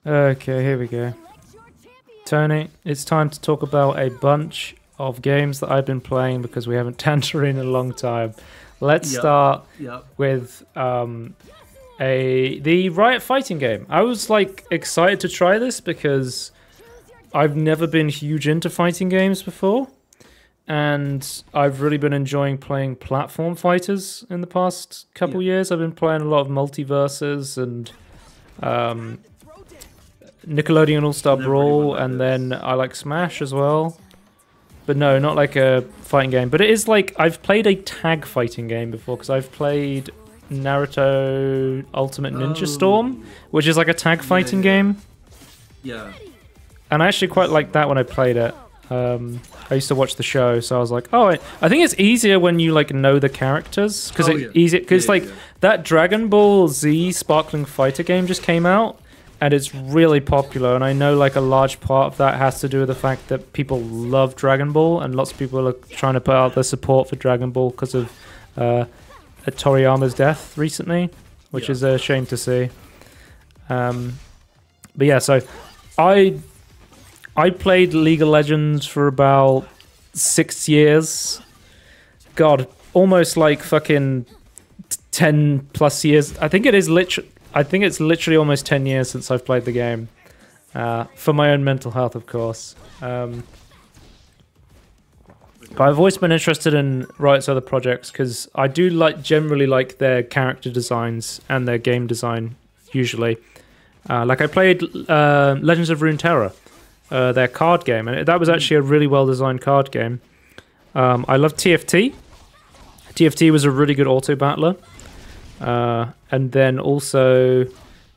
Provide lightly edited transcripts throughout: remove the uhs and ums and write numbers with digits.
Okay, here we go. Tony, it's time to talk about a bunch of games that I've been playing because we haven't Tangerine in a long time. Let's start with the Riot fighting game. I was like excited to try this because I've never been huge into fighting games before, and I've really been enjoying playing platform fighters in the past couple years. I've been playing a lot of Multiverses and Nickelodeon All-Star Brawl, and then I like Smash as well. But no, not like a fighting game. But it is like, I've played a tag fighting game before, because I've played Naruto Ultimate Ninja Storm, which is like a tag fighting game. Yeah. And I actually quite liked that when I played it. I used to watch the show, so I was like, oh, I think it's easier when you like know the characters, because that Dragon Ball Z Sparkling Fighter game just came out, and it's really popular, and I know like a large part of that has to do with the fact that people love Dragon Ball, and lots of people are trying to put out their support for Dragon Ball because of Toriyama's death recently, which is a shame to see. But yeah, so I played League of Legends for about 6 years. God, almost like fucking 10 plus years. I think it's literally almost 10 years since I've played the game. For my own mental health, of course. But I've always been interested in Riot's other projects because I do generally like their character designs and their game design usually. Like I played Legends of Runeterra, their card game, and that was actually a really well designed card game. I love TFT. TFT was a really good auto battler. And then also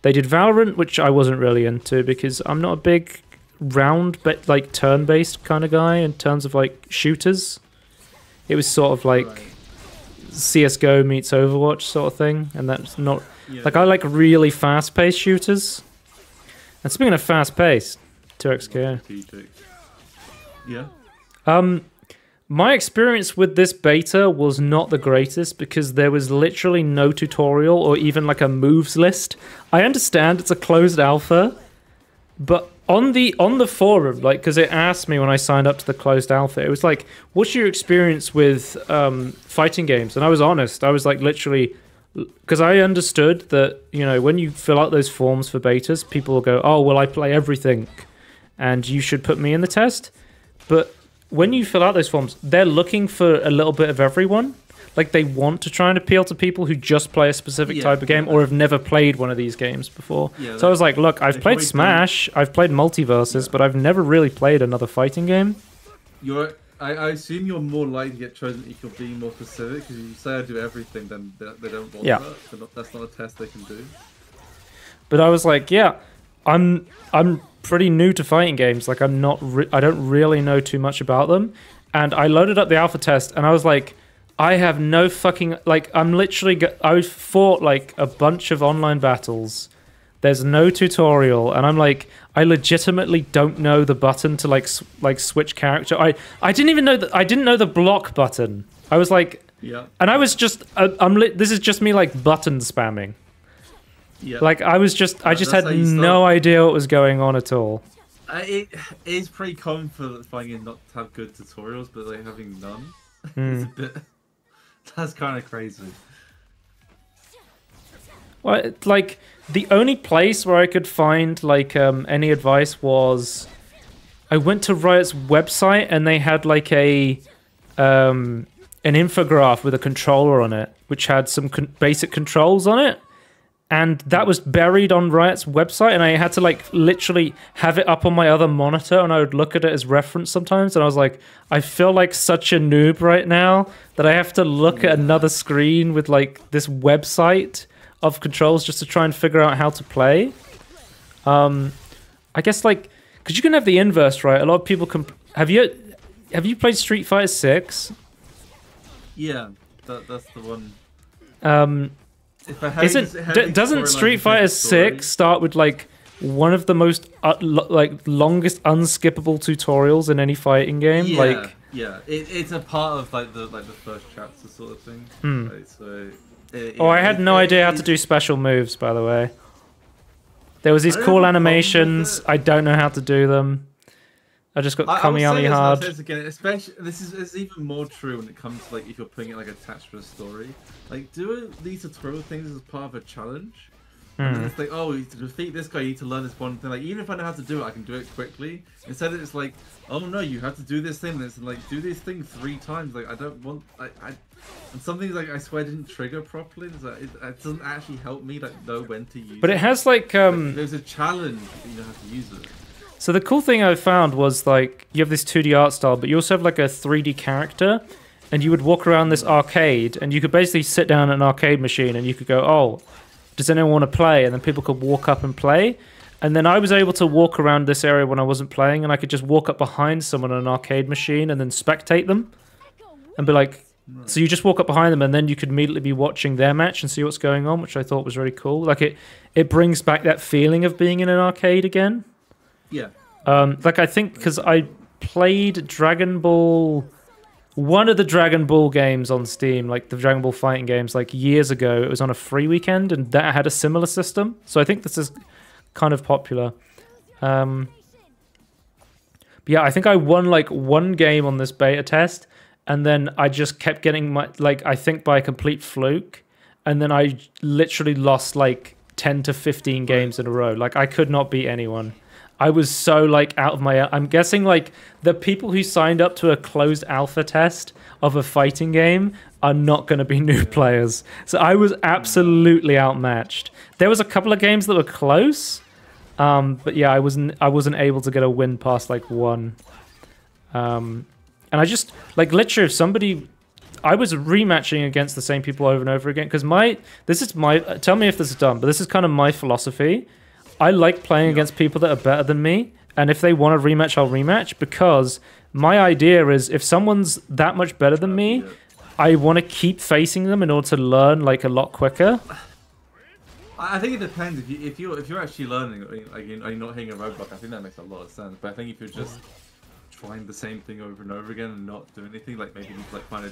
they did Valorant, which I wasn't really into because I'm not a big round but like turn-based kind of guy in terms of like shooters. It was sort of like CSGO meets Overwatch sort of thing, and that's not like, I like really fast-paced shooters. And speaking of fast-paced, 2xk. Yeah. My experience with this beta was not the greatest because there was literally no tutorial or even like a moves list. I understand it's a closed alpha, but on the forum, like, because it asked me when I signed up to the closed alpha, it was like, what's your experience with fighting games? And I was honest. I was like, literally, because I understood that, you know, when you fill out those forms for betas, people will go, oh, well, I play everything, and you should put me in the test. But when you fill out those forms, they're looking for a little bit of everyone. Like, they want to try and appeal to people who just play a specific type of game or have never played one of these games before. Yeah, so I was like, look, I've played Smash, I've played Multiverses, but I've never really played another fighting game. I assume you're more likely to get chosen if you're being more specific, because if you say I do everything, then they don't want that. That's not a test they can do. But I was like, yeah, I'm pretty new to fighting games. Like, I don't really know too much about them. And I loaded up the alpha test, and I was like, I have no fucking, like, I fought like a bunch of online battles. There's no tutorial, and I'm like, I legitimately don't know the button to like switch character. I didn't even know that. I didn't know the block button. I was like, and I was just, this is just me like button spamming. Yeah. Like, I just had no idea what was going on at all. It is pretty common for finding not to have good tutorials, but like having none is a bit. That's kind of crazy. Well, like, the only place where I could find like any advice was I went to Riot's website, and they had like an infograph with a controller on it, which had some basic controls on it. And that was buried on Riot's website, and I had to like literally have it up on my other monitor, and I would look at it as reference sometimes, and I was like, I feel like such a noob right now that I have to look at another screen with like this website of controls just to try and figure out how to play. I guess like, because you can have the inverse, right? A lot of people can. Have you played Street Fighter 6? Yeah, that's the one. Doesn't Street Fighter 6 start with like one of the most longest unskippable tutorials in any fighting game? It's a part of like the first chapter sort of thing. Right? So I had no idea how to do special moves, by the way. There was these cool animations. I don't know how to do them. I just got Kamiyami hard. Again, especially this is even more true when it comes to like if you're putting it like attached to a story. Like do these tutorial things as part of a challenge. And then it's like, oh, to defeat this guy, you need to learn this one thing. Like even if I know how to do it, I can do it quickly. Instead, it's like, oh no, you have to do this thing. It's like do this thing 3 times. Like I don't want, and some things like I swear didn't trigger properly. Like, it doesn't actually help me like know when to use it. But it has like there's a challenge that you know how to use it. So the cool thing I found was like you have this 2D art style, but you also have like a 3D character, and you would walk around this arcade, and you could basically sit down at an arcade machine, and you could go, oh, does anyone want to play? And then people could walk up and play. And then I was able to walk around this area when I wasn't playing, and I could just walk up behind someone on an arcade machine and then spectate them, and be like, so you just walk up behind them, and then you could immediately be watching their match and see what's going on, which I thought was really cool. Like it brings back that feeling of being in an arcade again. Yeah. Like I think because I played Dragon Ball, one of the Dragon Ball games on Steam, like the Dragon Ball fighting games, like years ago. It was on a free weekend, and that had a similar system. So I think this is kind of popular. But yeah, I think I won like 1 game on this beta test, and then I just kept getting my, like, I think by a complete fluke, and then I literally lost like 10 to 15 games in a row. Like I could not beat anyone. I was so like out of my... I'm guessing like the people who signed up to a closed alpha test of a fighting game are not going to be new players. So I was absolutely outmatched. There was a couple of games that were close, but yeah, I wasn't able to get a win past like 1. And I just like literally if somebody... I was rematching against the same people over and over again because tell me if this is dumb, but this is kind of my philosophy. I like playing against people that are better than me, and if they want a rematch, I'll rematch, because my idea is if someone's that much better than me, I want to keep facing them in order to learn like a lot quicker. I think it depends. If you're actually learning, like you're not hitting a roadblock, I think that makes a lot of sense. But I think if you're just trying the same thing over and over again and not doing anything, like maybe you need to like find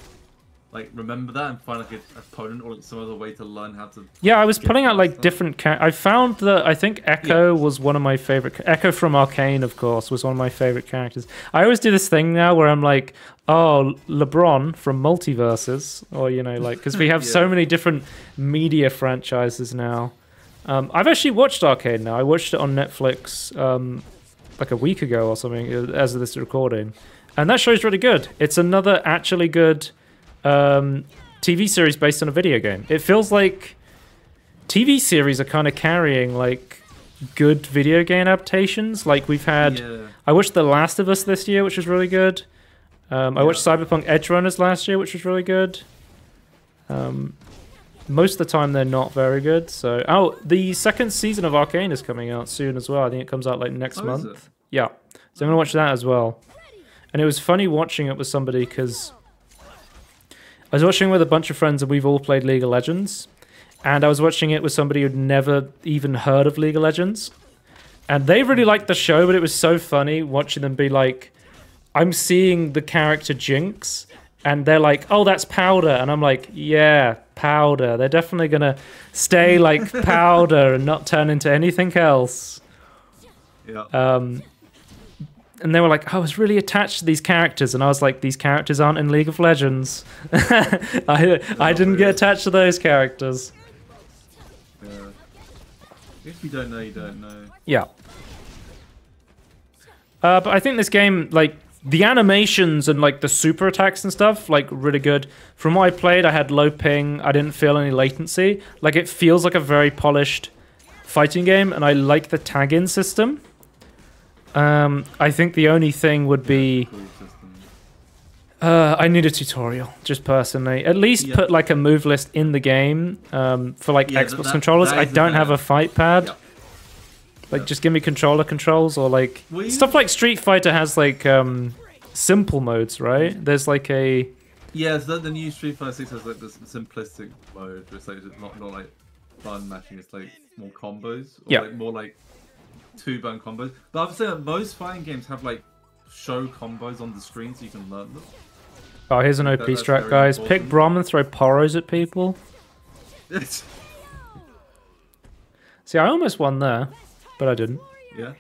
like remember that and find like an opponent or like some other way to learn how to. Yeah, I was putting out like different. I found that I think Echo was one of my favorite. Echo from Arcane, of course, was one of my favorite characters. I always do this thing now where I'm like, oh, LeBron from Multiverses, or you know, like because we have so many different media franchises now. I've actually watched Arcane now. I watched it on Netflix like a week ago or something as of this recording, and that show's really good. It's another actually good. TV series based on a video game. It feels like TV series are kind of carrying like good video game adaptations. Like we've had, I watched The Last of Us this year, which was really good. I watched Cyberpunk Edge Runners last year, which was really good. Most of the time they're not very good. So, the 2nd season of Arcane is coming out soon as well. I think it comes out like next month. Yeah, so I'm gonna watch that as well. And it was funny watching it with somebody because I was watching with a bunch of friends and we've all played League of Legends. And I was watching it with somebody who'd never even heard of League of Legends. And they really liked the show, but it was so funny watching them be like, I'm seeing the character Jinx, and they're like, oh, that's Powder. And I'm like, yeah, Powder. They're definitely going to stay like Powder and not turn into anything else. Yeah. And they were like, I was really attached to these characters. And I was like, these characters aren't in League of Legends. I didn't get attached to those characters. Yeah. If you don't know, you don't know. Yeah. But I think this game, like, the animations and, like, the super attacks and stuff, like, really good. From what I played, I had low ping. I didn't feel any latency. Like, it feels like a very polished fighting game. And I like the tag-in system. I think the only thing would be I need a tutorial, just personally. At least put like a move list in the game for like Xbox controllers. I don't have a fight pad. Like just give me controller controls or like stuff like Street Fighter has like simple modes, right? There's like a so the new Street Fighter 6 has like this simplistic mode. It's like not like button matching. It's like more combos. Or like more like 2-button combos. But I've seen that most fighting games have like show combos on the screen so you can learn them. Oh, here's an OP strat, guys. Important. Pick Braum and throw poros at people. See, I almost won there. but I didn't. Yeah.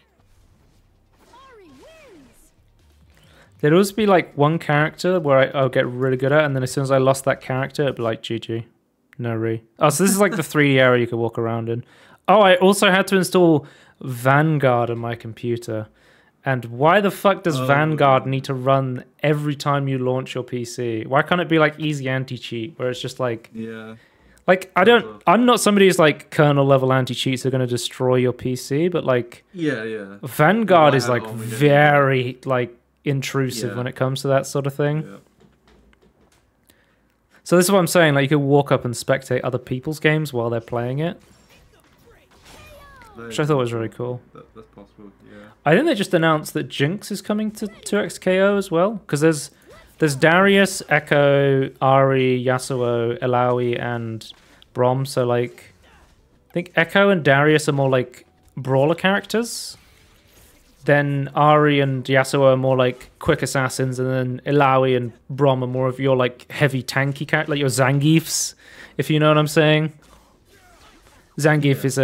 There'd always be like one character where I'll get really good at, and then as soon as I lost that character, it'd be like GG. No re. Oh, so this is like the 3D area you could walk around in. Oh, I also had to install Vanguard on my computer. And why the fuck does Vanguard need to run every time you launch your PC? Why can't it be like easy anti-cheat where it's just like... Yeah. Like, I'm not somebody who's like kernel level anti-cheats are going to destroy your PC, but like... Yeah. Vanguard is like very like intrusive when it comes to that sort of thing. Yeah. So this is what I'm saying, like you could walk up and spectate other people's games while they're playing it. Which I thought was really cool. That's possible, yeah. I think they just announced that Jinx is coming to 2XKO as well. Because there's Darius, Echo, Ahri, Yasuo, Illaoi, and Braum. So like, I think Echo and Darius are more like brawler characters. Then Ahri and Yasuo are more like quick assassins, and then Illaoi and Braum are more of your like heavy tanky character, like your Zangiefs, if you know what I'm saying. Zangief is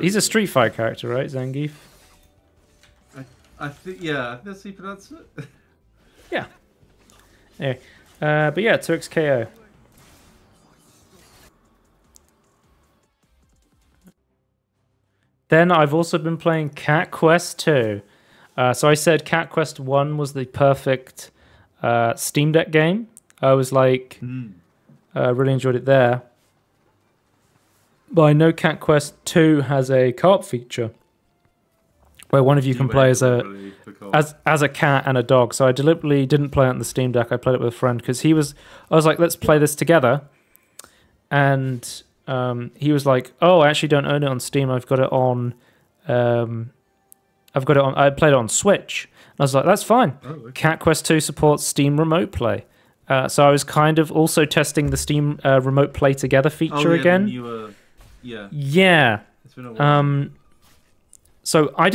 he's a Street Fighter character, right? Zangief. I think that's how you pronounce it. Yeah. Anyway, but yeah, 2XKO. Then I've also been playing Cat Quest 2. So I said Cat Quest 1 was the perfect Steam Deck game. I was like, really enjoyed it there. But I know Cat Quest 2 has a co-op feature where one of you can play as a cat and a dog. So I deliberately didn't play it on the Steam Deck. I played it with a friend because I was like, let's play this together. And he was like, oh, I actually don't own it on Steam. I've got it on... I played it on Switch. And I was like, that's fine. Oh, okay. Cat Quest 2 supports Steam Remote Play. So I was kind of also testing the Steam Remote Play Together feature again. Yeah. It's been a while. So I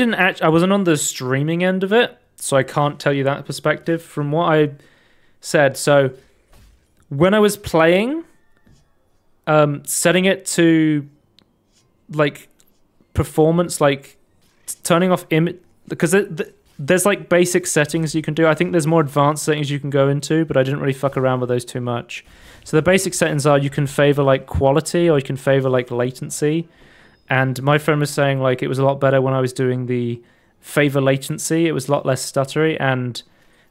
wasn't on the streaming end of it, so I can't tell you that perspective. From what I said, so when I was playing, setting it to like performance, like turning off image, because there's like basic settings you can do. I think there's more advanced settings you can go into, but I didn't really fuck around with those too much. So the basic settings are you can favor like quality or you can favor like latency. And my friend was saying like it was a lot better when I was doing the favor latency. It was a lot less stuttery. And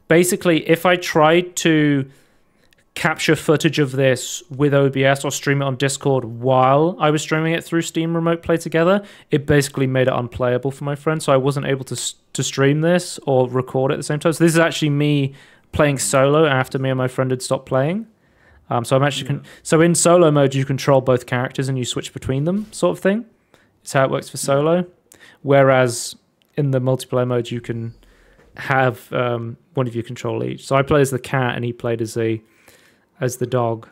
basically if I tried to capture footage of this with OBS or stream it on Discord while I was streaming it through Steam Remote Play Together, it basically made it unplayable for my friend. So I wasn't able to stream this or record it at the same time. So this is actually me playing solo after me and my friend had stopped playing. So I'm actually so in solo mode you control both characters and you switch between them, sort of thing. It's how it works for solo. Whereas in the multiplayer mode you can have one of you control each. So I played as the cat and he played as the dog.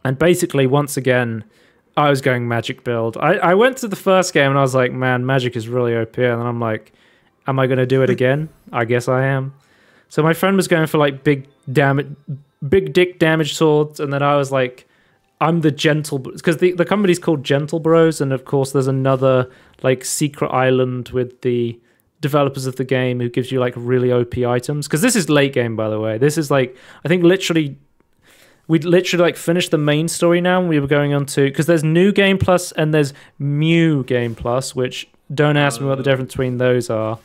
And basically once again I was going magic build. I went to the first game and I was like, man, magic is really OP, and then I'm like, am I gonna do it again? I guess I am. So my friend was going for like big dick damage swords, and then I was like, I'm the gentle, because the company's called Gentle Bros, and of course there's another like secret island with the developers of the game who gives you like really OP items. Because this is late game, by the way. This is like, I think we'd literally like finished the main story now, and we were going on to, because there's New Game Plus and there's Mew Game Plus, which don't ask me what the difference between those are.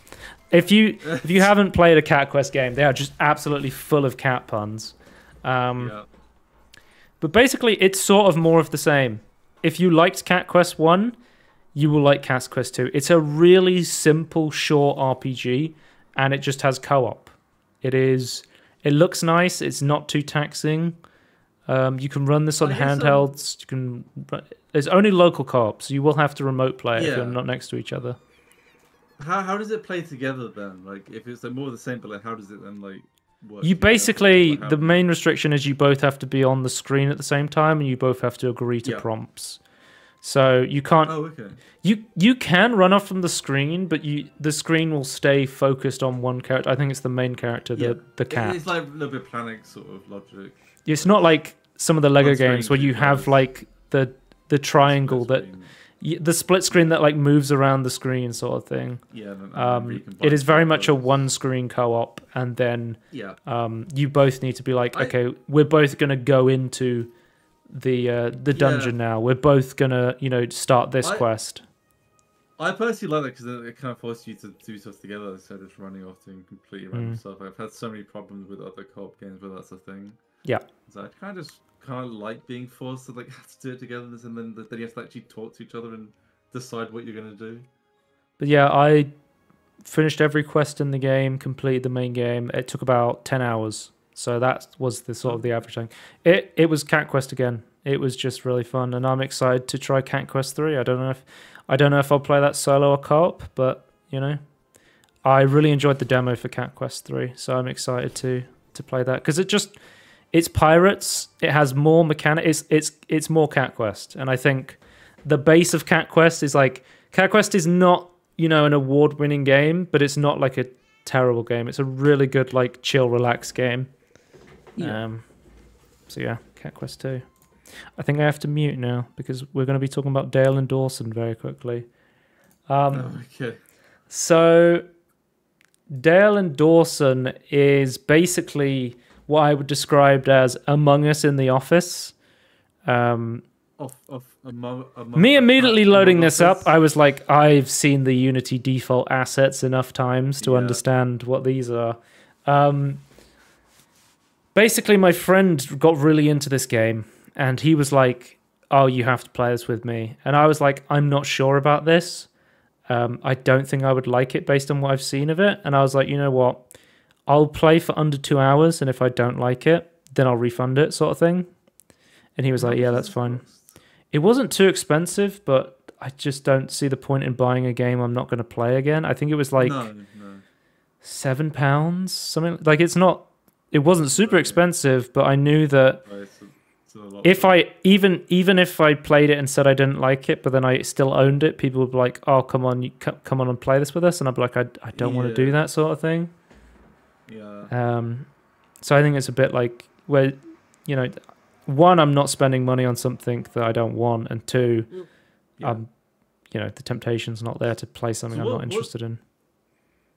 If you haven't played a Cat Quest game, they are just absolutely full of cat puns. But basically, it's sort of more of the same. If you liked Cat Quest 1, you will like Cat Quest 2. It's a really simple, short RPG, and it just has co-op. It looks nice. It's not too taxing. You can run this on handhelds. There's only local co-op, so you will have to remote play it if you're not next to each other. How does it play together then? Like, if it's like more of the same, but like, how does it then like work? You basically, the main restriction is you both have to be on the screen at the same time, and you both have to agree to prompts. So you can't. Oh, okay. You can run off from the screen, but the screen will stay focused on one character. I think it's the main character, the cat. It's like a little bit Planet sort of logic. It's not like some of the Lego games where you have like the triangle that. the split screen that like moves around the screen sort of thing. Yeah. It is very much a one-screen co-op, and then you both need to be like, okay, we're both gonna go into the dungeon now. We're both gonna start this quest. I personally like that because it kind of forces you to do stuff together instead of just running off doing completely random stuff. I've had so many problems with other co-op games where that's a thing. Yeah. So I kind of like being forced to like have to do it together, and then you have to actually talk to each other and decide what you're gonna do. But yeah, I finished every quest in the game, completed the main game. It took about 10 hours. So that was the sort of the average thing. It was Cat Quest again. It was just really fun, and I'm excited to try Cat Quest 3. I don't know if I'll play that solo or co-op, but I really enjoyed the demo for Cat Quest 3, so I'm excited to play that because it's pirates. It has more mechanics. It's more Cat Quest, and I think the base of Cat Quest is like Cat Quest is not an award-winning game, but it's not like a terrible game. It's a really good like chill, relaxed game. Yeah. So yeah, Cat Quest 2. I think I have to mute now because we're going to be talking about Dale and Dawson very quickly. Okay. So Dale and Dawson is basically what I would describe as Among Us in the office. Me immediately loading this up, I was like, I've seen the Unity default assets enough times to understand what these are. Basically, my friend got really into this game, and he was like, oh, you have to play this with me. And I was like, I'm not sure about this. I don't think I would like it based on what I've seen of it. And I was like, you know what? I'll play for under 2 hours, and if I don't like it, then I'll refund it, sort of thing. And he was like, yeah, that's fine. It wasn't too expensive, but I just don't see the point in buying a game I'm not going to play again. I think it was like £7, something like it wasn't super expensive, but I knew that if I even if I played it and said I didn't like it, but then I still owned it, people would be like, "Oh, come on, come on and play this with us," and I'd be like, "I don't want to do that sort of thing." Yeah. So I think it's a bit like where, one, I'm not spending money on something that I don't want, and two, the temptation's not there to play something I'm not interested in.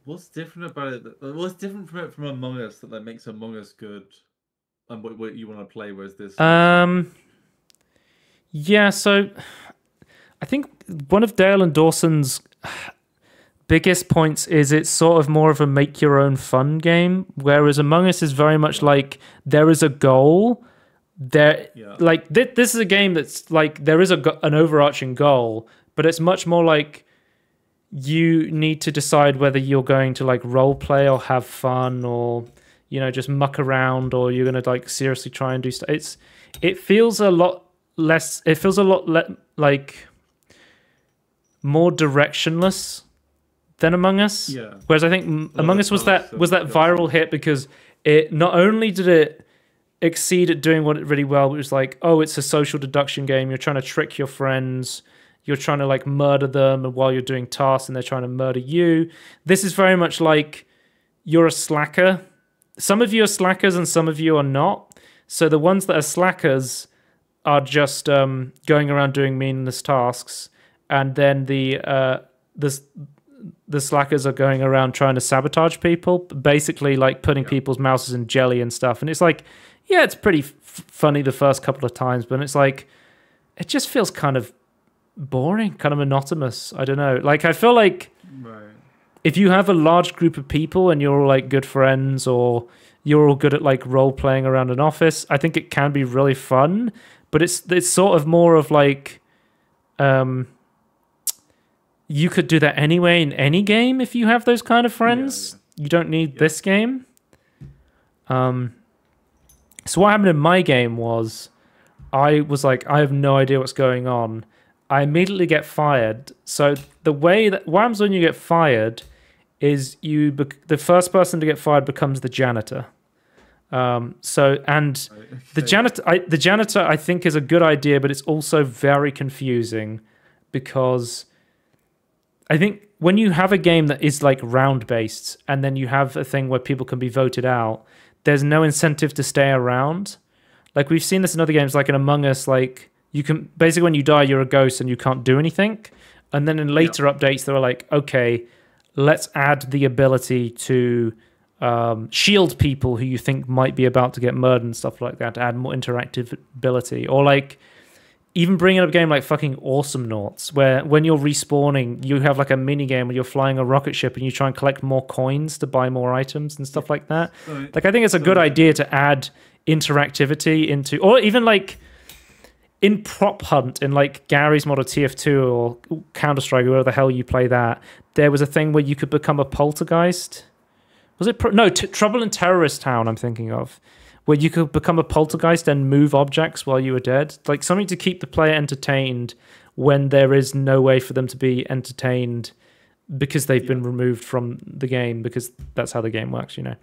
What's different about it? What's different from Among Us that makes Among Us good, and what you want to play? Whereas this, yeah. So I think one of Dale and Dawson's biggest points is it's sort of more of a make your own fun game, whereas Among Us is very much like there is a goal. Like this is a game that's like there is an overarching goal, but it's much more like you need to decide whether you're going to like role play or have fun or just muck around, or you're going to like seriously try and do stuff. It feels a lot less. It feels a lot like more directionless than Among Us. Yeah. Whereas I think Among Us was that viral hit because it not only did it exceed at doing what it really well, but it was like, oh, it's a social deduction game. You're trying to trick your friends. You're trying to like murder them while you're doing tasks, and they're trying to murder you. This is very much like you're a slacker. Some of you are slackers and some of you are not. So the ones that are slackers are just going around doing meaningless tasks, and then the slackers are going around trying to sabotage people, basically like putting people's mouses in jelly and stuff. And it's like, yeah, it's pretty funny the first couple of times, but it's like it just feels kind of boring, kind of monotonous. I don't know. Like I feel like if you have a large group of people and you're all like good friends, or you're all good at like role playing around an office, I think it can be really fun. But it's sort of more of like you could do that anyway in any game if you have those kind of friends. You don't need this game. So what happened in my game was I was like, I have no idea what's going on. I immediately get fired. So the way that what happens when you get fired is the first person to get fired becomes the janitor. The janitor I think is a good idea, but it's also very confusing because I think when you have a game that is like round based and then you have a thing where people can be voted out, there's no incentive to stay around. Like we've seen this in other games, like in Among Us, like you can basically when you die, you're a ghost and you can't do anything. And then in later updates, they were like, okay, let's add the ability to shield people who you think might be about to get murdered and stuff like that to add more interactive ability. Or like even bringing up a game like fucking Awesome Noughts, where when you're respawning, you have like a mini game where you're flying a rocket ship and you try and collect more coins to buy more items and stuff like that. Right. Like I think it's a good idea to add interactivity into, or even like in Prop Hunt in like Gary's mod of TF2 or Counter-Strike, wherever the hell you play that, there was a thing where you could become a poltergeist. Was it Trouble in Terrorist Town I'm thinking of, where you could become a poltergeist and move objects while you were dead. Like something to keep the player entertained when there is no way for them to be entertained because they've been removed from the game, because that's how the game works, you know.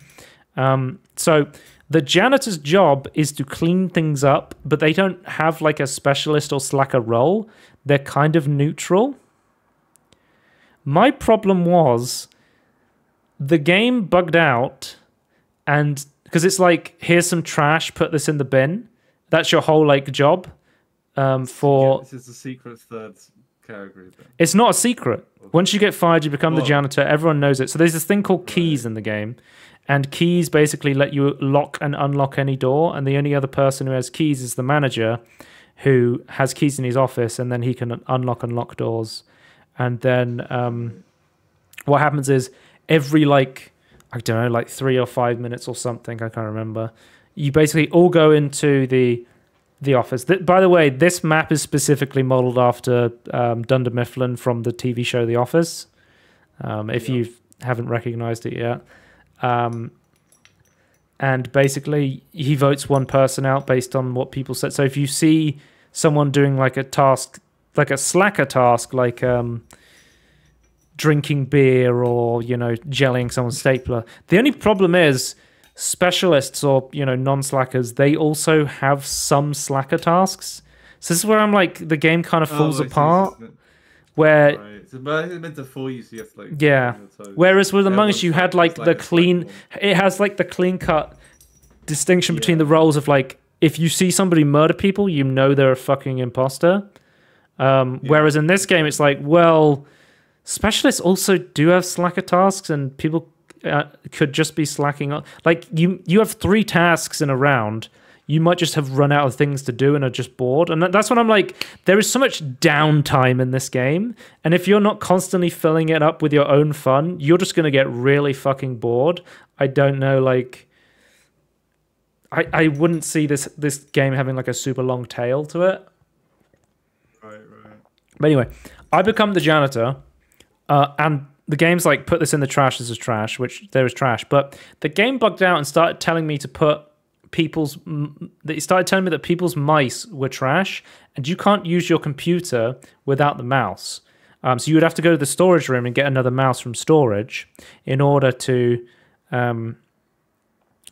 So the janitor's job is to clean things up, but they don't have like a specialist or slacker role. They're kind of neutral. My problem was the game bugged out, and because it's like, here's some trash, put this in the bin. That's your whole like job. This is a secret third category. Then. It's not a secret. Once you get fired, you become the janitor. Everyone knows it. So there's this thing called keys in the game. And keys basically let you lock and unlock any door. And the only other person who has keys is the manager, who has keys in his office. And then he can unlock and lock doors. And then what happens is every, like, I don't know, like 3 or 5 minutes or something, I can't remember, you basically all go into the office. By the way, this map is specifically modeled after Dunder Mifflin from the TV show The Office, if you haven't recognized it yet. And basically, he votes one person out based on what people said. So if you see someone doing like a task, like a slacker task, like drinking beer or, you know, jellying someone's stapler, the only problem is specialists or, you know, non-slackers, they also have some slacker tasks. So this is where I'm like, the game kind of falls apart. Where but it's meant to fool you, so you have to, like, whereas with Among Us you had like the clean, it has like the clean cut distinction between the roles of like, if you see somebody murder people, you know they're a fucking imposter. Whereas in this game it's like, well, specialists also do have slacker tasks, and people could just be slacking on. Like you have 3 tasks in a round. You might just have run out of things to do and are just bored. And that's when I'm like, there is so much downtime in this game. And if you're not constantly filling it up with your own fun, you're just going to get really fucking bored. I don't know, like, I wouldn't see this game having like a super long tail to it. Right. But anyway, I become the janitor, and the game's like, put this in the trash, this is trash, which there is trash. But the game bugged out and started telling me to put it started telling me that people's mice were trash, and you can't use your computer without the mouse. So you would have to go to the storage room and get another mouse from storage in order to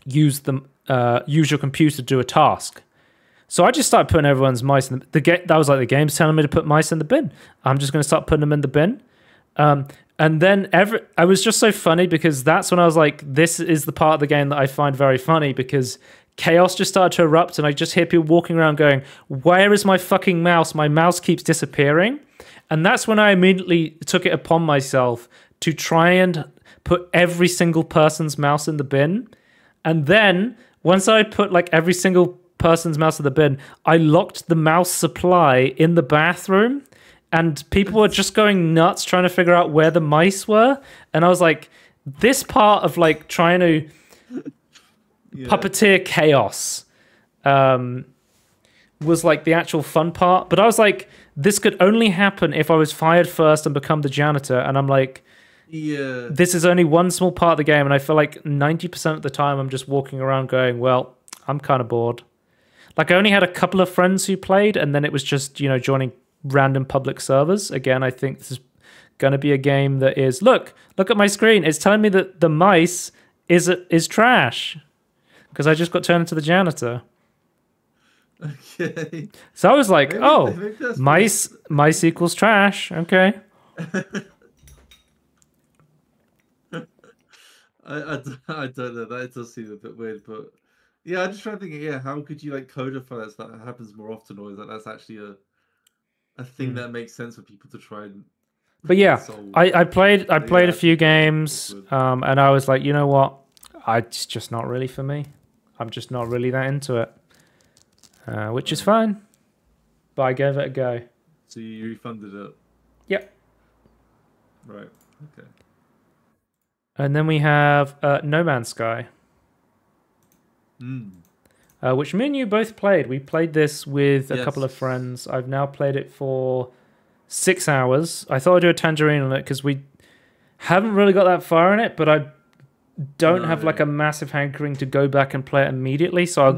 use your computer to do a task. So I just started putting everyone's mice in that was like the game's telling me to put mice in the bin. I'm just going to start putting them in the bin. And then I was just so funny, because that's when I was like, this is the part of the game that I find very funny, because chaos just started to erupt, and I just hear people walking around going, where is my fucking mouse? My mouse keeps disappearing. And that's when I immediately took it upon myself to try and put every single person's mouse in the bin. And then once I put like every single person's mouse in the bin, I locked the mouse supply in the bathroom. And people were just going nuts trying to figure out where the mice were. And I was like, this part of like trying to puppeteer chaos was like the actual fun part. But I was like, this could only happen if I was fired first and become the janitor. And I'm like, this is only one small part of the game. And I feel like 90% of the time I'm just walking around going, well, I'm kind of bored. Like I only had a couple of friends who played, and then it was just, you know, joining random public servers. Again, I think this is going to be a game that is, look at my screen. It's telling me that the mice is trash because I just got turned into the janitor. Okay. So I was like, mice equals trash. Okay. I don't know. That does seem a bit weird, but Yeah, I'm just trying to think. Yeah, how could you like codify that so that happens more often, or is that that's actually a thing that makes sense for people to try and But yeah, solve? I played a Yeah, few games, and I was like, you know what, it's just not really for me. I'm just not really that into it, which is fine. But I gave it a go. So you refunded it. Yep. Right. Okay. And then we have No Man's Sky. Which me and you both played. We played this with a couple of friends. I've now played it for 6 hours. I thought I'd do a Tangerine on it because we haven't really got that far in it, but I don't have like a massive hankering to go back and play it immediately. So I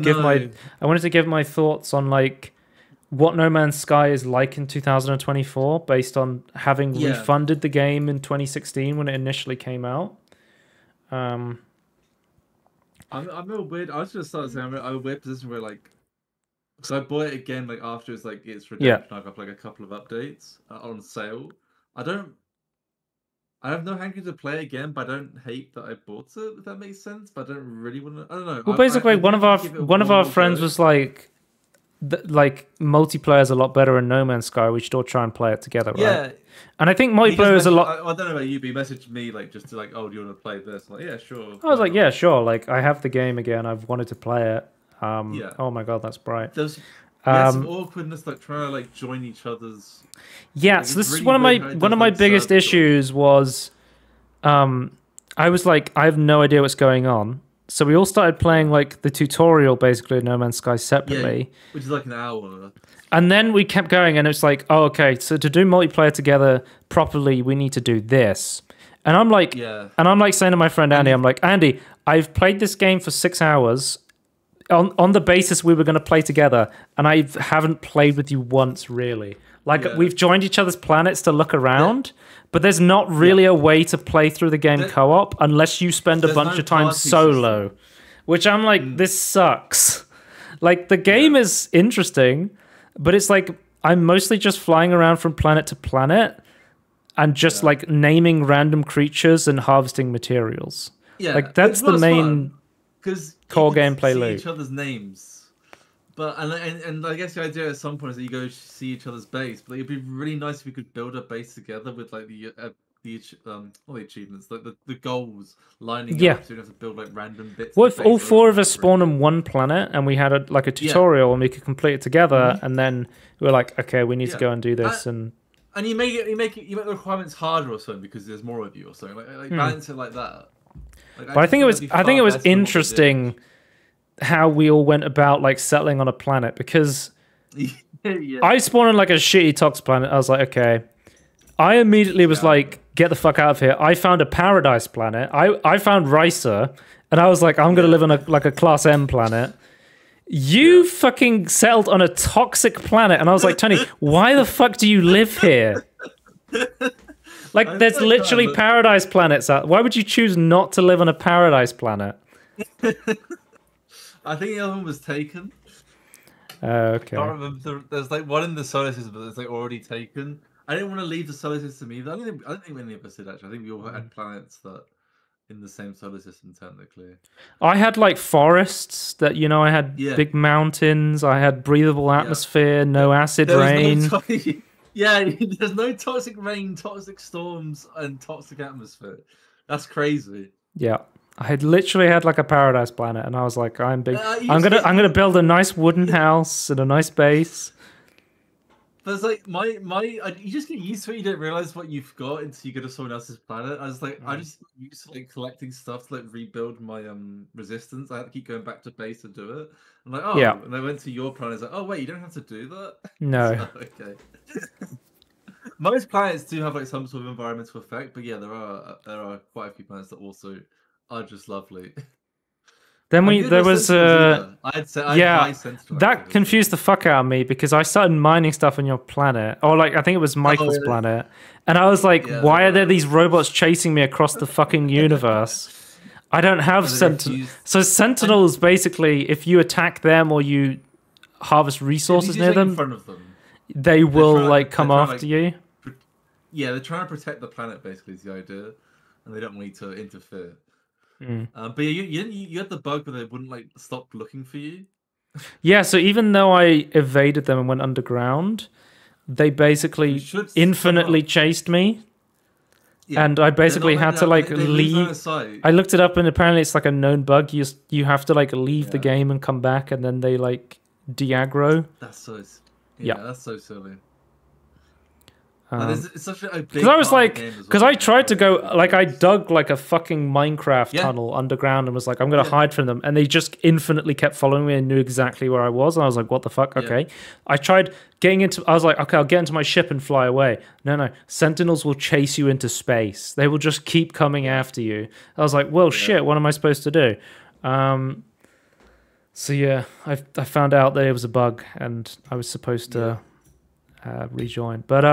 wanted to give my thoughts on like what No Man's Sky is like in 2024 based on having refunded the game in 2016 when it initially came out. I'm a weird. I was just starting saying I'm in a weird position where like, so I bought it again like after it's like its redemption. I got like a couple of updates on sale. I have no hankering to play again, but I don't hate that I bought it. If that makes sense, but I don't really want to. I don't know. Well, basically, one of our friends was like, like multiplayer's a lot better in No Man's Sky. We should all try and play it together, right? Yeah. And I think multiplayer is a lot. I don't know about you, but he messaged me like just to like, oh, do you want to play this? I'm like, yeah, sure. I was like, yeah, sure. Like, I have the game again. I've wanted to play it. Oh my god, that's bright. There's some awkwardness like trying to like join each other's. Yeah, like, so this is one of my biggest issues was, I was like, I have no idea what's going on. So we all started playing like the tutorial basically in No Man's Sky separately, which is like an hour. And then we kept going, and it's like, oh, okay. So to do multiplayer together properly, we need to do this. And I'm like, saying to my friend Andy, I'm like, Andy, I've played this game for 6 hours on the basis we were going to play together, and I haven't played with you once, really. Like, we've joined each other's planets to look around, but there's not really a way to play through the game co-op unless you spend a bunch of time solo, which I'm like, this sucks. Like, the game is interesting, but it's like I'm mostly just flying around from planet to planet and just like naming random creatures and harvesting materials. Yeah, like that's the main core gameplay loop. Each other's names, but and I guess the idea at some point is that you go see each other's base. But it'd be really nice if we could build a base together with like the all the achievements, like the goals lining up, so you don't have to build like random bits. Well, if all 4 of us spawned on one planet and we had a tutorial and we could complete it together, and then we were like, okay, we need to go and do this, and you make the requirements harder or something because there's more of you or something. Like balance it like that. Like, but I think it was interesting how we all went about like settling on a planet because I spawned on like a shitty Tox planet. I was like, okay. I immediately was like, get the fuck out of here. I found a paradise planet. I found Ricer, and I was like, I'm going to live on a Class M planet. You fucking settled on a toxic planet, and I was like, Tony, why the fuck do you live here? Like, there's literally paradise planets out. Why would you choose not to live on a paradise planet? I think the other one was taken. Okay. I can't remember. There's like one in the solar system, but it's like already taken. I didn't want to leave the solar system either. I don't think any of us did actually. I think we all had planets that in the same solar system technically. I had like forests that I had big mountains. I had breathable atmosphere, no acid rain. There's no toxic rain, toxic storms, and toxic atmosphere. That's crazy. Yeah. I had literally had like a paradise planet, and I was like, I'm big. I'm gonna build a nice wooden house and a nice base. But it's like you just get used to it. You don't realize what you've got until you go to someone else's planet. I was like, I just used to like collecting stuff to like rebuild my resistance. I had to keep going back to base to do it. I'm like, and I went to your planet. It's like, oh wait, you don't have to do that. No. So, okay. Most planets do have like some sort of environmental effect, but yeah, there are quite a few planets that also are just lovely. Then there was that confused the fuck out of me because I started mining stuff on your planet, or like I think it was Michael's planet, and I was like, why are there these robots chasing me across the fucking universe? I don't have Sentinels. So Sentinels basically, if you attack them or you harvest resources near them, in front of them, they will like come after you. Yeah, they're trying to protect the planet basically is the idea, and they don't want you to interfere. But yeah, you had the bug where they wouldn't like stop looking for you. Yeah, so even though I evaded them and went underground, they basically infinitely chased me. Yeah. And I basically had to like leave. I looked it up, and apparently it's like a known bug. You have to like leave the game and come back, and then they like de-aggro. That's so that's so silly. It's such a big. Because I was like, because I tried to go, like I dug like a fucking Minecraft tunnel underground and was like, I'm gonna hide from them, and they just infinitely kept following me and knew exactly where I was, and I was like, what the fuck? Okay, I tried getting into. I was like, okay, I'll get into my ship and fly away. No, Sentinels will chase you into space. They will just keep coming after you. I was like, well, shit. What am I supposed to do? So yeah, I found out that it was a bug, and I was supposed to. Rejoin, but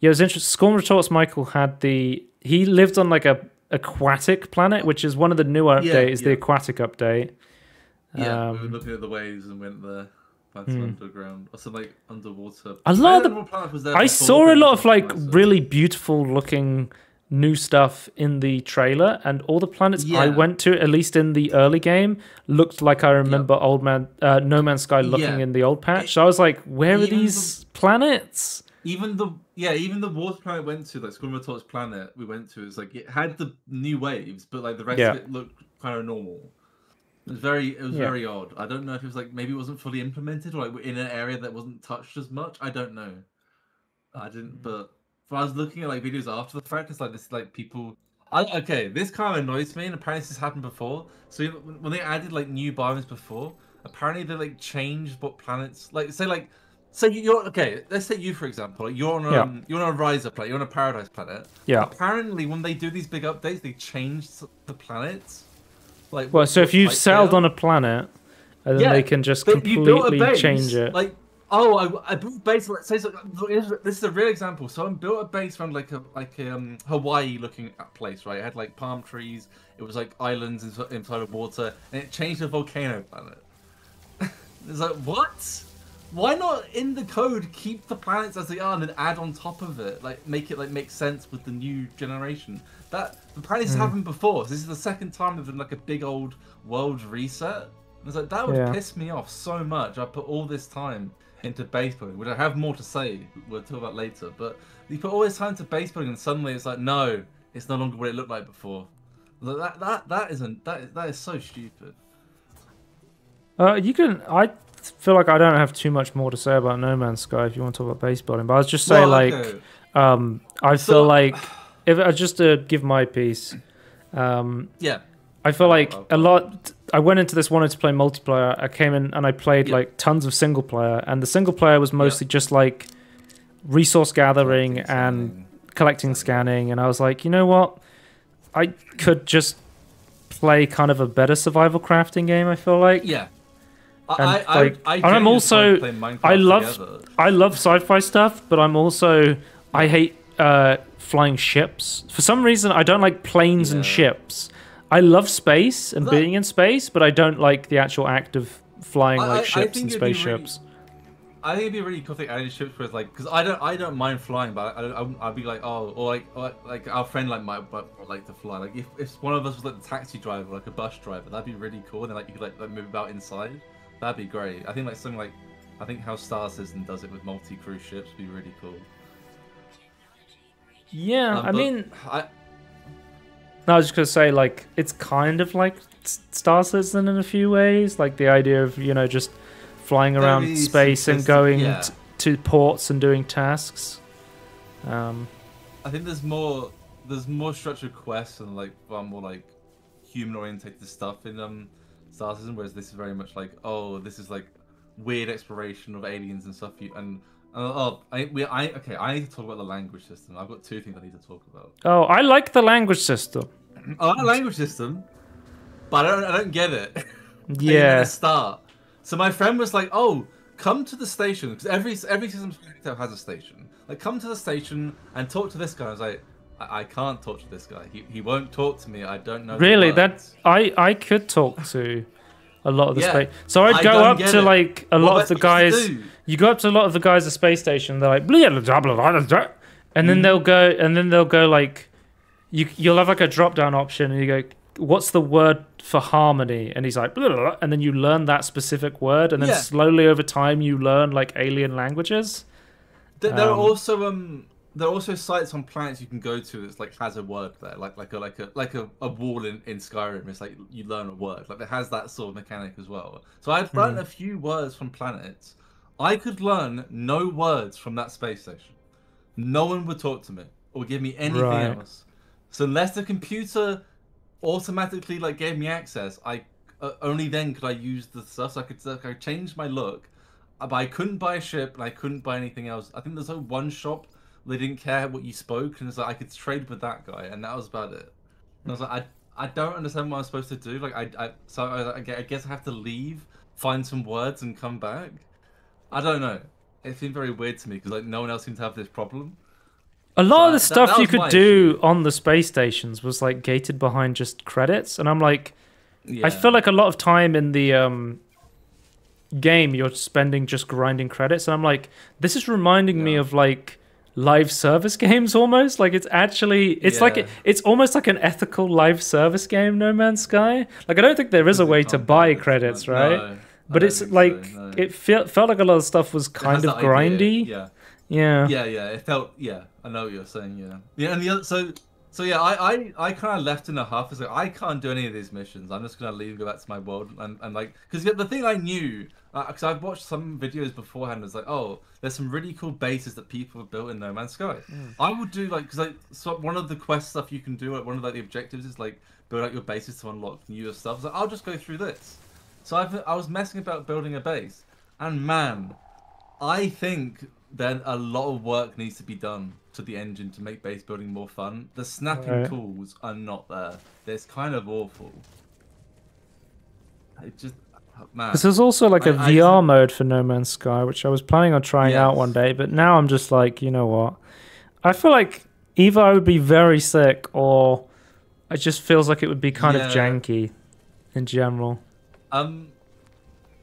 it was interesting. Scorn Retorts Michael had he lived on like a aquatic planet, which is one of the newer updates, the aquatic update. Yeah, we were looking at the waves and went there. Underground, or some like underwater. A lot of I saw a lot of like really beautiful looking new stuff in the trailer, and all the planets I went to, at least in the early game, looked like I remember No Man's Sky looking in the old patch. So I was like, where are these planets? Even the water planet I went to, like Scorn Retorts planet we went to, is like it had the new waves, but like the rest of it looked kind of normal. It was very odd. I don't know if it was like maybe it wasn't fully implemented, or like in an area that wasn't touched as much. I don't know. I didn't, but I was looking at like videos after the fact. It's like this, like people. This kind of annoys me, and apparently this has happened before. So when they added like new biomes before, apparently they like changed what planets. Like say you're okay. Let's say you for example, like, you're on a Riser planet, you're on a Paradise planet. Yeah. Apparently, when they do these big updates, they change the planets. Like so if you've settled on a planet, and then they can just completely change it. Like. Oh, I built a base. This is a real example. So I built a base around like a Hawaii-looking place, right? It had like palm trees. It was like islands inside of water, and it changed to a volcano planet. It's like, what? Why not in the code keep the planets as they are and then add on top of it, like make it like make sense with the new generation? That apparently this happened before. So this is the second time there's been like a big old world reset. It's like that would piss me off so much. I put all this time into base building, which I have more to say, we'll talk about later, but you put all this time into base building and suddenly it's like, no, it's no longer what it looked like before. That is so stupid. I feel like I don't have too much more to say about No Man's Sky if you want to talk about base building, but I was just saying I feel like, if I just to give my piece, I feel like a lot. I went into this wanting to play multiplayer. I came in and I played like tons of single player, and the single player was mostly just like resource gathering and collecting, scanning. And I was like, you know what? I could just play kind of a better survival crafting game. I feel like I'm also I love sci-fi stuff, but I hate flying ships. For some reason, I don't like planes and ships. I love space and being in space, but I don't like the actual act of flying like ships and spaceships. I think it'd be really cool if they added ships where it's like, because I don't mind flying, but I'd be like, or like our friend might like to fly. Like if one of us was like the taxi driver, like a bus driver, that'd be really cool. And then like you could like move about inside. That'd be great. I think like something like, I think how Star Citizen does it with multi-crew ships would be really cool. Yeah, I mean. No, I was just gonna say, like, it's kind of like Star Citizen in a few ways, like the idea of just flying around space and going to ports and doing tasks. I think there's more structured quests and like far more like human oriented stuff in Star Citizen, whereas this is very much like, oh, this is like weird exploration of aliens and stuff. I need to talk about the language system. I've got two things I need to talk about. Oh, I like the language system. I like the language system, but I don't get it. Yeah. At the start. So my friend was like, "Oh, come to the station," because every system has a station. Like, come to the station and talk to this guy. I was like, I can't talk to this guy. He won't talk to me. I don't know. Really, I could talk to a lot of the space. So I'd go up to like a lot of the guys. You go up to a lot of the guys at the space station. They're like, blah, blah, blah, blah, and then they'll go like, you'll have like a drop down option, and you go, what's the word for harmony? And he's like, blah, blah, blah, and then you learn that specific word, and then slowly over time you learn like alien languages. There are also sites on planets you can go to that's like has a word there, like a wall in Skyrim. It's like you learn a word. Like it has that sort of mechanic as well. So I've learned a few words from planets. I could learn no words from that space station. No one would talk to me or give me anything else. So unless the computer automatically like gave me access, I only then could I use the stuff. So I could change my look, but I couldn't buy a ship and I couldn't buy anything else. I think there's like one shop they didn't care what you spoke, and it's like I could trade with that guy, and that was about it. And I was like, I don't understand what I'm supposed to do. Like I guess I have to leave, find some words, and come back. I don't know. It seemed very weird to me because like no one else seemed to have this problem. A lot of the stuff you could do on the space stations was like gated behind just credits, and I'm like, I feel like a lot of time in the game you're spending just grinding credits, and I'm like, this is reminding me of like live service games almost. Like it's actually it's almost like an ethical live service game, No Man's Sky. Like I don't think there is a way to buy credits, right? No, but it's like so, no. It felt like a lot of stuff was kind of grindy. Yeah. It felt I know what you're saying. And the other so yeah, I kind of left in a huff. It's like I can't do any of these missions. I'm just gonna leave and go back to my world and like because the thing I knew because I've watched some videos beforehand. It's like there's some really cool bases that people have built in No Man's Sky. I would do like because so one of the quest stuff you can do, like one of like the objectives is like build out your bases to unlock new stuff. So I'll just go through this. So I was messing about building a base, and man, I think then a lot of work needs to be done to the engine to make base building more fun. The snapping tools are not there. It's kind of awful. It just, man. Because there's also like a VR mode for No Man's Sky, which I was planning on trying out one day, but now I'm just like, you know what? I feel like either I would be very sick, or it just feels like it would be kind of janky in general.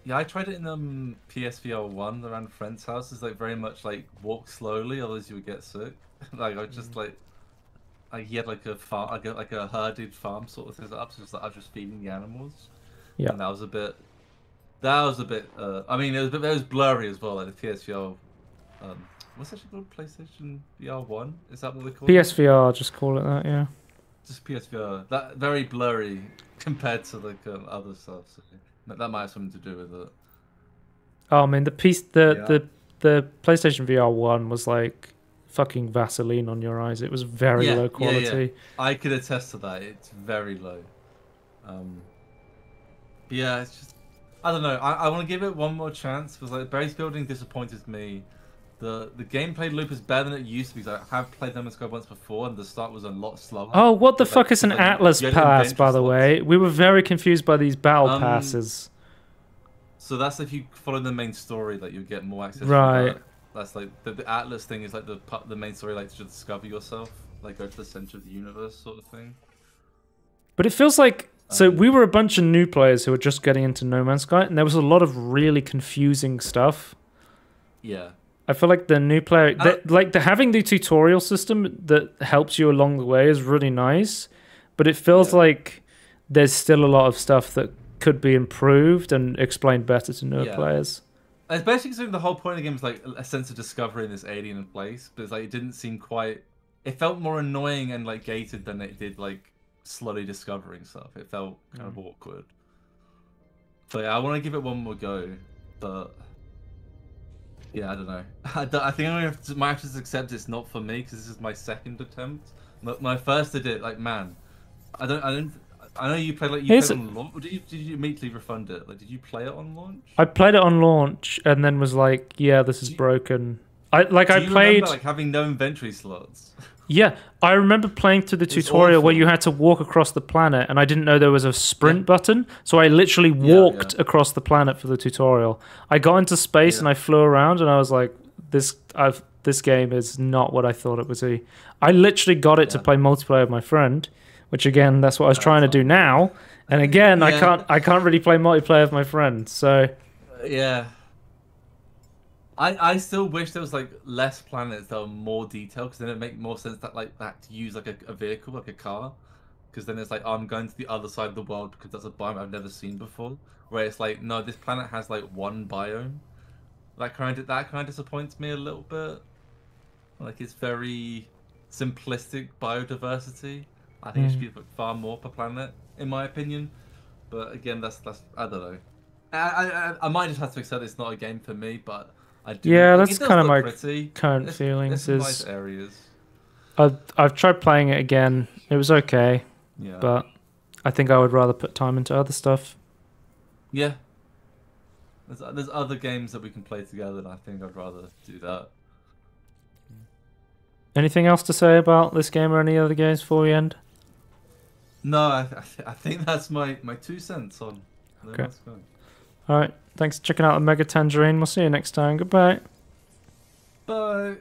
Yeah, I tried it in PSVR 1 around friends' houses. Like very much like walk slowly, otherwise you would get sick. Like I just like he had like a farm, like a herded farm sort of thing set up. So I was just feeding the animals. Yeah, and that was a bit. I mean, it was blurry as well. Like the PSVR. What's actually called PlayStation VR 1? Is that what they call it? PSVR, just call it that. Yeah. Just PSVR. That very blurry compared to like other stuff. So. That might have something to do with it. Oh, I mean, the PlayStation VR 1 was like fucking Vaseline on your eyes. It was very low quality. Yeah. I could attest to that. It's very low. Yeah, it's just I don't know. I want to give it one more chance because like base building disappointed me. The gameplay loop is better than it used to be. I have played No Man's Sky once before, and the start was a lot slower. Oh, what the fuck is an Atlas pass, by the way? We were very confused by these battle passes. So that's if you follow the main story that you get more access. Right. That's like the Atlas thing is like the main story, like to discover yourself, like go to the center of the universe, sort of thing. But it feels like so we were a bunch of new players who were just getting into No Man's Sky, and there was a lot of really confusing stuff. Yeah. I feel like the new player, having the tutorial system that helps you along the way is really nice, but it feels like there's still a lot of stuff that could be improved and explained better to newer players. Especially considering the whole point of the game is like a sense of discovery in this alien place, but it's like it didn't seem quite. It felt more annoying and like gated than it did like slowly discovering stuff. It felt kind of awkward. So yeah, I want to give it one more go, but. Yeah, I don't know. I think I might have to accept it's not for me because this is my second attempt. My first I did like man, I know you played like played on launch. Did you immediately refund it? Like, did you play it on launch? I played it on launch and then was like, yeah, this is broken. I played remember, like having no inventory slots. Yeah, I remember playing through the tutorial where you had to walk across the planet, and I didn't know there was a sprint button, so I literally walked across the planet for the tutorial. I got into space and I flew around, and I was like, this game is not what I thought it would be. I literally got it to play multiplayer with my friend, which again, that's what I was trying to do now. And again, I can't really play multiplayer with my friend, so yeah. I still wish there was like less planets that were more detailed because then it'd make more sense that to use like a vehicle, like a car. because then it's like, oh, I'm going to the other side of the world because that's a biome I've never seen before. Where it's like, no, this planet has like one biome. That kind of disappoints me a little bit. Like, it's very simplistic biodiversity. I think it should be far more per planet, in my opinion. But again, that's I don't know. I might just have to accept it's not a game for me, but I do. Yeah, Like, that's kind of my current There's feelings. some nice areas. I've tried playing it again. It was okay, Yeah. but I think I would rather put time into other stuff. Yeah. There's other games that we can play together, and I think I'd rather do that. Anything else to say about this game or any other games before we end? No, I think that's my 2 cents on. Okay. All right. Thanks for checking out the Mega Tangerine. We'll see you next time. Goodbye. Bye.